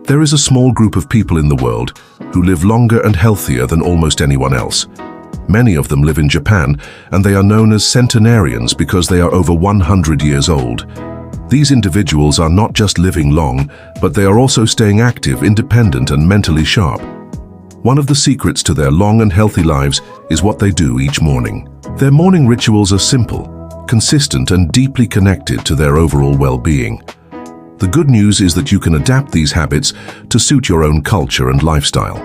There is a small group of people in the world who live longer and healthier than almost anyone else. Many of them live in Japan, and they are known as centenarians because they are over 100 years old. These individuals are not just living long, but they are also staying active, independent, and mentally sharp. One of the secrets to their long and healthy lives is what they do each morning. Their morning rituals are simple, consistent, and deeply connected to their overall well-being. The good news is that you can adapt these habits to suit your own culture and lifestyle.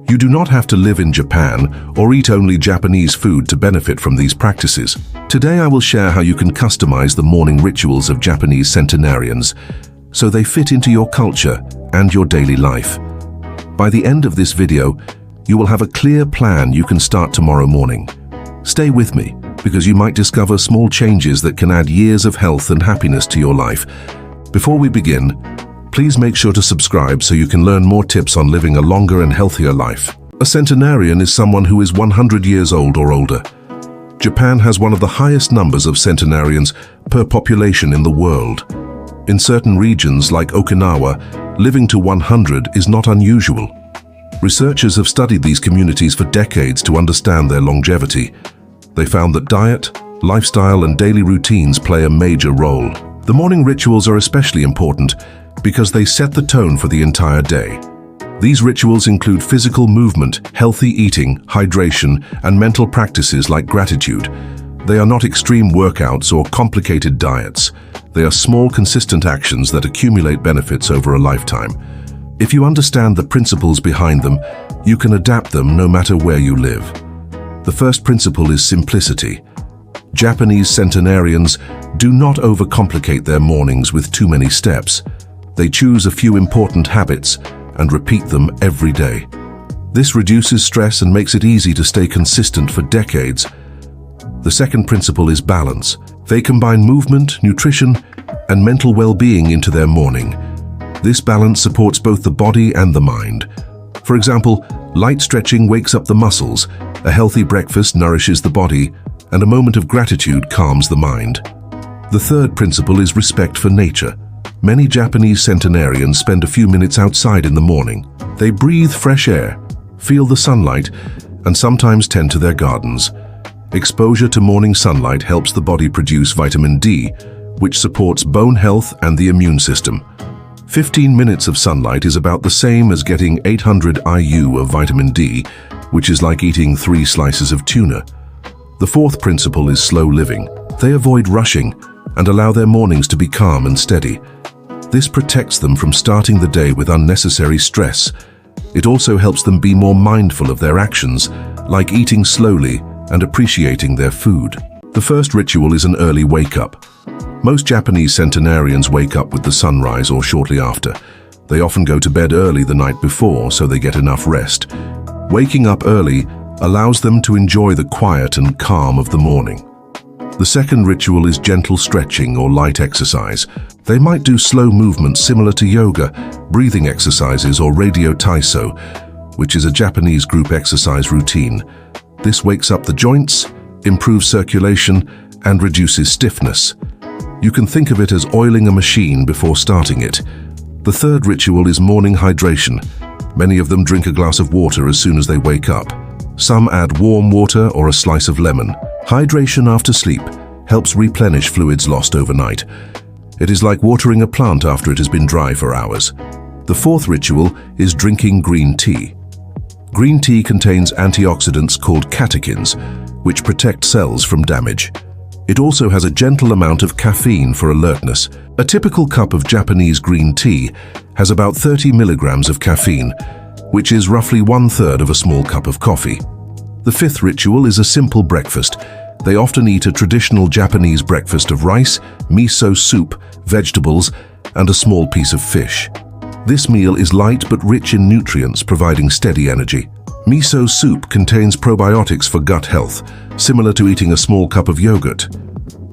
You do not have to live in Japan or eat only Japanese food to benefit from these practices. Today I will share how you can customize the morning rituals of Japanese centenarians so they fit into your culture and your daily life. By the end of this video, you will have a clear plan you can start tomorrow morning. Stay with me, because you might discover small changes that can add years of health and happiness to your life. Before we begin, please make sure to subscribe so you can learn more tips on living a longer and healthier life. A centenarian is someone who is 100 years old or older. Japan has one of the highest numbers of centenarians per population in the world. In certain regions like Okinawa, living to 100 is not unusual. Researchers have studied these communities for decades to understand their longevity. They found that diet, lifestyle, and daily routines play a major role. The morning rituals are especially important because they set the tone for the entire day. These rituals include physical movement, healthy eating, hydration, and mental practices like gratitude. They are not extreme workouts or complicated diets. They are small, consistent actions that accumulate benefits over a lifetime. If you understand the principles behind them, you can adapt them no matter where you live. The first principle is simplicity. Japanese centenarians do not overcomplicate their mornings with too many steps. They choose a few important habits and repeat them every day. This reduces stress and makes it easy to stay consistent for decades. The second principle is balance. They combine movement, nutrition, and mental well-being into their morning. This balance supports both the body and the mind. For example, light stretching wakes up the muscles, a healthy breakfast nourishes the body, and a moment of gratitude calms the mind. The third principle is respect for nature. Many Japanese centenarians spend a few minutes outside in the morning. They breathe fresh air, feel the sunlight, and sometimes tend to their gardens. Exposure to morning sunlight helps the body produce vitamin D, which supports bone health and the immune system. 15 minutes of sunlight is about the same as getting 800 IU of vitamin D, which is like eating 3 slices of tuna. The fourth principle is slow living. They avoid rushing and allow their mornings to be calm and steady. This protects them from starting the day with unnecessary stress. It also helps them be more mindful of their actions, like eating slowly and appreciating their food. The first ritual is an early wake-up. Most Japanese centenarians wake up with the sunrise or shortly after. They often go to bed early the night before so they get enough rest. Waking up early allows them to enjoy the quiet and calm of the morning. The second ritual is gentle stretching or light exercise. They might do slow movements similar to yoga, breathing exercises, or radio taiso, which is a Japanese group exercise routine. This wakes up the joints, improves circulation, and reduces stiffness. You can think of it as oiling a machine before starting it. The third ritual is morning hydration. Many of them drink a glass of water as soon as they wake up. Some add warm water or a slice of lemon. Hydration after sleep helps replenish fluids lost overnight. It is like watering a plant after it has been dry for hours. The fourth ritual is drinking green tea. Green tea contains antioxidants called catechins, which protect cells from damage. It also has a gentle amount of caffeine for alertness. A typical cup of Japanese green tea has about 30 milligrams of caffeine, which is roughly 1/3 of a small cup of coffee. The fifth ritual is a simple breakfast. They often eat a traditional Japanese breakfast of rice, miso soup, vegetables, and a small piece of fish. This meal is light but rich in nutrients, providing steady energy. Miso soup contains probiotics for gut health, similar to eating a small cup of yogurt.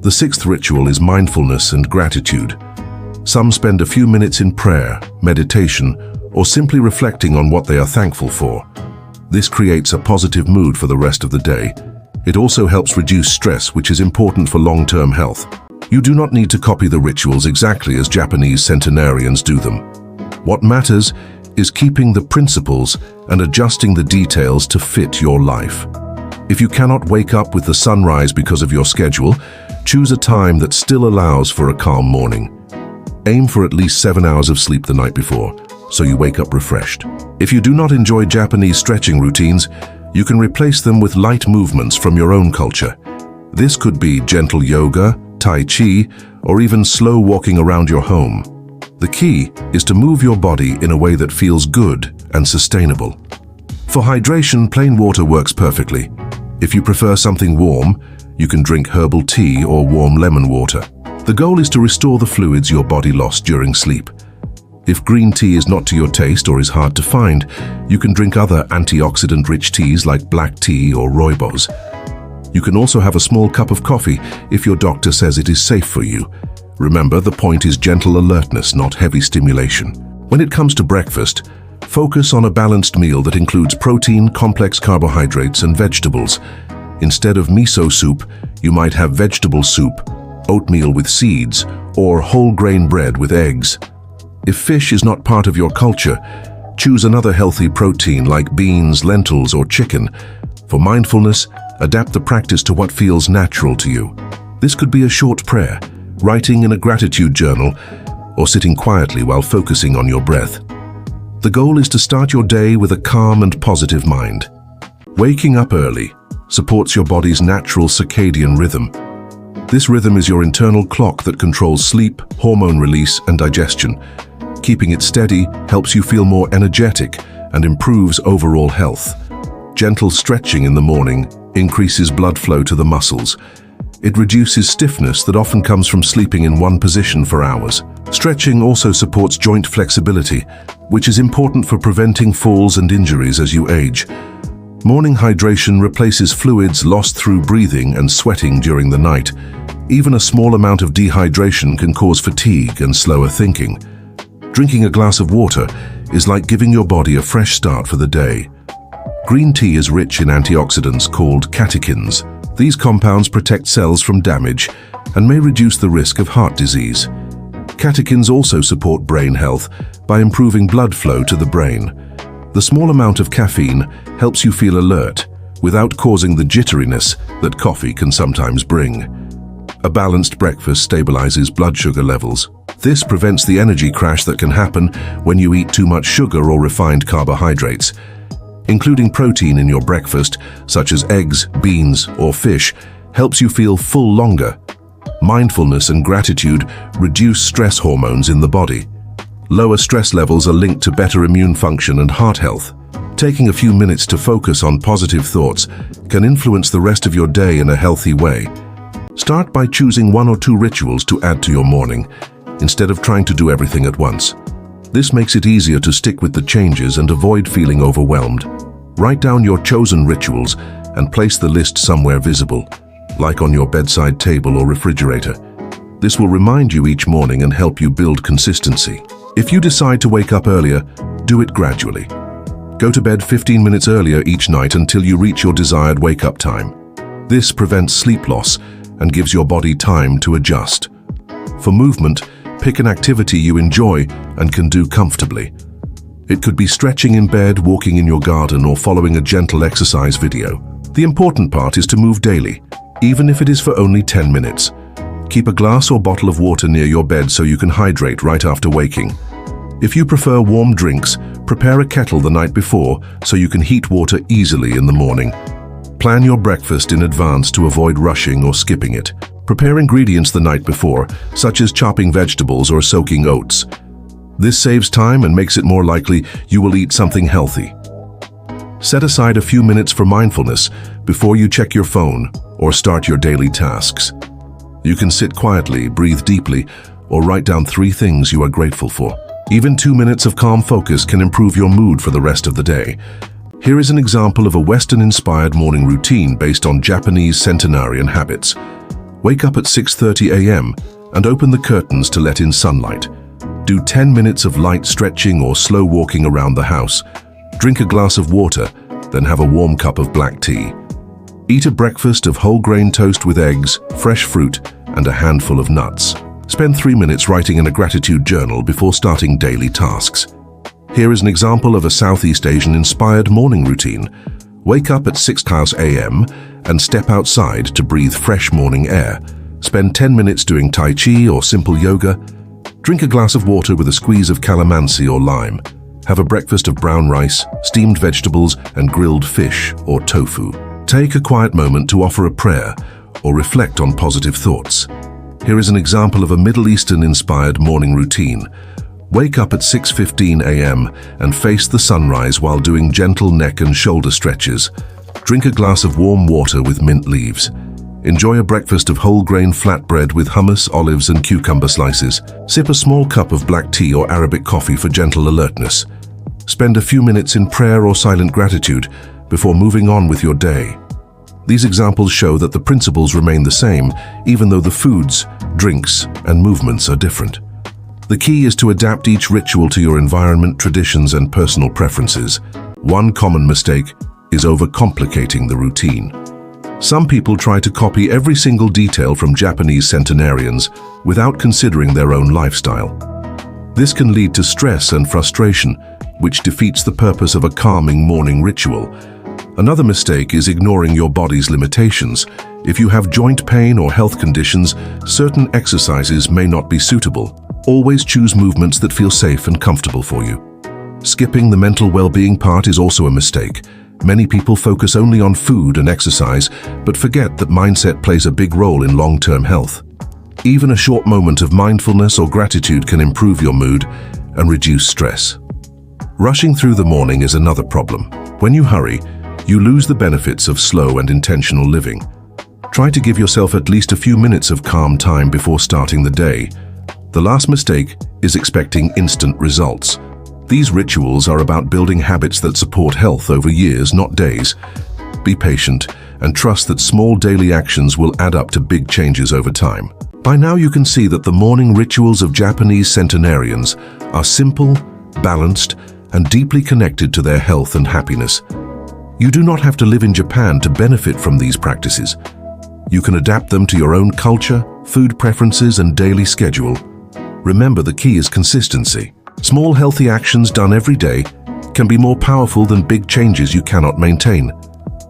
The sixth ritual is mindfulness and gratitude. Some spend a few minutes in prayer, meditation, or simply reflecting on what they are thankful for. This creates a positive mood for the rest of the day. It also helps reduce stress, which is important for long-term health. You do not need to copy the rituals exactly as Japanese centenarians do them. What matters is keeping the principles and adjusting the details to fit your life. If you cannot wake up with the sunrise because of your schedule, choose a time that still allows for a calm morning. Aim for at least 7 hours of sleep the night before, so you wake up refreshed. If you do not enjoy Japanese stretching routines, you can replace them with light movements from your own culture. This could be gentle yoga, tai chi, or even slow walking around your home. The key is to move your body in a way that feels good and sustainable. For hydration, plain water works perfectly. If you prefer something warm, you can drink herbal tea or warm lemon water. The goal is to restore the fluids your body lost during sleep. If green tea is not to your taste or is hard to find, you can drink other antioxidant-rich teas like black tea or rooibos. You can also have a small cup of coffee if your doctor says it is safe for you. Remember, the point is gentle alertness, not heavy stimulation. When it comes to breakfast, focus on a balanced meal that includes protein, complex carbohydrates, and vegetables. Instead of miso soup, you might have vegetable soup, oatmeal with seeds, or whole grain bread with eggs. If fish is not part of your culture, choose another healthy protein like beans, lentils, or chicken. For mindfulness, adapt the practice to what feels natural to you. This could be a short prayer, writing in a gratitude journal, or sitting quietly while focusing on your breath. The goal is to start your day with a calm and positive mind. Waking up early supports your body's natural circadian rhythm. This rhythm is your internal clock that controls sleep, hormone release, and digestion. Keeping it steady helps you feel more energetic and improves overall health. Gentle stretching in the morning increases blood flow to the muscles. It reduces stiffness that often comes from sleeping in one position for hours. Stretching also supports joint flexibility, which is important for preventing falls and injuries as you age. Morning hydration replaces fluids lost through breathing and sweating during the night. Even a small amount of dehydration can cause fatigue and slower thinking. Drinking a glass of water is like giving your body a fresh start for the day. Green tea is rich in antioxidants called catechins. These compounds protect cells from damage and may reduce the risk of heart disease. Catechins also support brain health by improving blood flow to the brain. The small amount of caffeine helps you feel alert without causing the jitteriness that coffee can sometimes bring. A balanced breakfast stabilizes blood sugar levels. This prevents the energy crash that can happen when you eat too much sugar or refined carbohydrates. Including protein in your breakfast, such as eggs, beans, or fish, helps you feel full longer. Mindfulness and gratitude reduce stress hormones in the body. Lower stress levels are linked to better immune function and heart health. Taking a few minutes to focus on positive thoughts can influence the rest of your day in a healthy way. Start by choosing 1 or 2 rituals to add to your morning, instead of trying to do everything at once. This makes it easier to stick with the changes and avoid feeling overwhelmed. Write down your chosen rituals and place the list somewhere visible, like on your bedside table or refrigerator. This will remind you each morning and help you build consistency. If you decide to wake up earlier, do it gradually. Go to bed 15 minutes earlier each night until you reach your desired wake-up time. This prevents sleep loss and gives your body time to adjust. For movement, pick an activity you enjoy and can do comfortably. It could be stretching in bed, walking in your garden, or following a gentle exercise video. The important part is to move daily, even if it is for only 10 minutes. Keep a glass or bottle of water near your bed so you can hydrate right after waking. If you prefer warm drinks, prepare a kettle the night before so you can heat water easily in the morning. Plan your breakfast in advance to avoid rushing or skipping it. Prepare ingredients the night before, such as chopping vegetables or soaking oats. This saves time and makes it more likely you will eat something healthy. Set aside a few minutes for mindfulness before you check your phone or start your daily tasks. You can sit quietly, breathe deeply, or write down 3 things you are grateful for. Even 2 minutes of calm focus can improve your mood for the rest of the day. Here is an example of a Western-inspired morning routine based on Japanese centenarian habits. Wake up at 6:30 a.m. and open the curtains to let in sunlight. Do 10 minutes of light stretching or slow walking around the house. Drink a glass of water, then have a warm cup of black tea. Eat a breakfast of whole grain toast with eggs, fresh fruit, and a handful of nuts. Spend 3 minutes writing in a gratitude journal before starting daily tasks. Here is an example of a Southeast Asian-inspired morning routine. Wake up at 6 a.m. and step outside to breathe fresh morning air. Spend 10 minutes doing Tai Chi or simple yoga. Drink a glass of water with a squeeze of calamansi or lime. Have a breakfast of brown rice, steamed vegetables, and grilled fish or tofu. Take a quiet moment to offer a prayer or reflect on positive thoughts. Here is an example of a Middle Eastern-inspired morning routine. Wake up at 6:15 a.m. and face the sunrise while doing gentle neck and shoulder stretches. Drink a glass of warm water with mint leaves. Enjoy a breakfast of whole grain flatbread with hummus, olives, and cucumber slices. Sip a small cup of black tea or Arabic coffee for gentle alertness. Spend a few minutes in prayer or silent gratitude before moving on with your day. These examples show that the principles remain the same, even though the foods, drinks, and movements are different. The key is to adapt each ritual to your environment, traditions, and personal preferences. One common mistake is overcomplicating the routine. Some people try to copy every single detail from Japanese centenarians without considering their own lifestyle. This can lead to stress and frustration, which defeats the purpose of a calming morning ritual. Another mistake is ignoring your body's limitations. If you have joint pain or health conditions, certain exercises may not be suitable. Always choose movements that feel safe and comfortable for you. Skipping the mental well-being part is also a mistake. Many people focus only on food and exercise, but forget that mindset plays a big role in long-term health. Even a short moment of mindfulness or gratitude can improve your mood and reduce stress. Rushing through the morning is another problem. When you hurry, you lose the benefits of slow and intentional living. Try to give yourself at least a few minutes of calm time before starting the day. The last mistake is expecting instant results. These rituals are about building habits that support health over years, not days. Be patient and trust that small daily actions will add up to big changes over time. By now you can see that the morning rituals of Japanese centenarians are simple, balanced, and deeply connected to their health and happiness. You do not have to live in Japan to benefit from these practices. You can adapt them to your own culture, food preferences, and daily schedule. Remember, the key is consistency. Small healthy actions done every day can be more powerful than big changes you cannot maintain.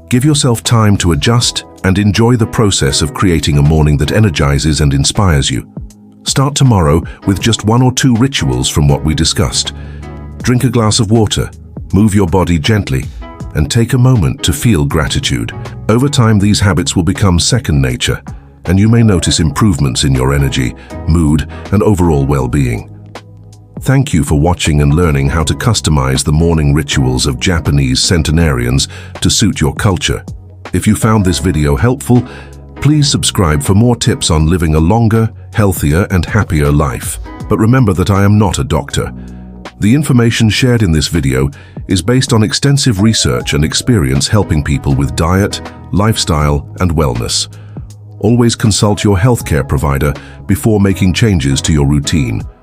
Give yourself time to adjust and enjoy the process of creating a morning that energizes and inspires you. Start tomorrow with just 1 or 2 rituals from what we discussed. Drink a glass of water, move your body gently, and take a moment to feel gratitude. Over time, these habits will become second nature, and you may notice improvements in your energy, mood, and overall well-being. Thank you for watching and learning how to customize the morning rituals of Japanese centenarians to suit your culture. If you found this video helpful, please subscribe for more tips on living a longer, healthier, and happier life. But remember that I am not a doctor. The information shared in this video is based on extensive research and experience helping people with diet, lifestyle, and wellness. Always consult your healthcare provider before making changes to your routine.